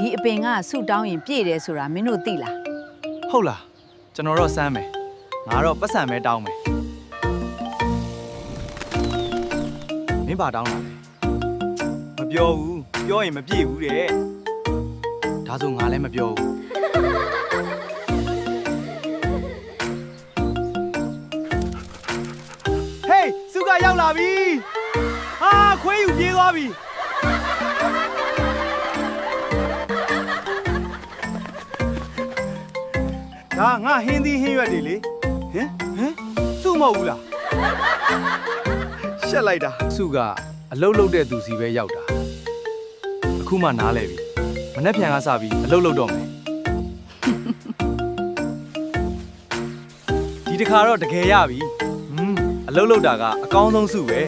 ဒီအပင်ကဆူတောင်းရင်ပြည့်တယ်ဆိုတာမင်းတို့သိလား ဟုတ်လားကျွန်တော်တော့စမ်းမယ်ငါတော့ပတ်စံပဲတောင်းမယ်မင်းပါတောင်းတာလေမပြောဘူးပြောရင်မပြည့်ဘူးတဲ့ဒါဆိုငါလည်းမပြောဘူးဟေးစုကရောက်လာပြီဟာခွေးယူပြေးသွားပြီဒါငါဟင်းသီးဟင်းရွက်တွေလေဟင်စုမဟုတ်ဘူးလားရှက်လိုက်တာစုကအလုတ်လုတ်တဲ့သူစီပဲရောက်တာအခုမှနားလဲပြီမနေ့ပြန်ကစပြီးအလုတ်လုတ်တော့မယ်ဒီတစ်ခါတော့တကယ်ရပြီအလုတ်လုတ်တာကအကောင်းဆုံးစုပဲ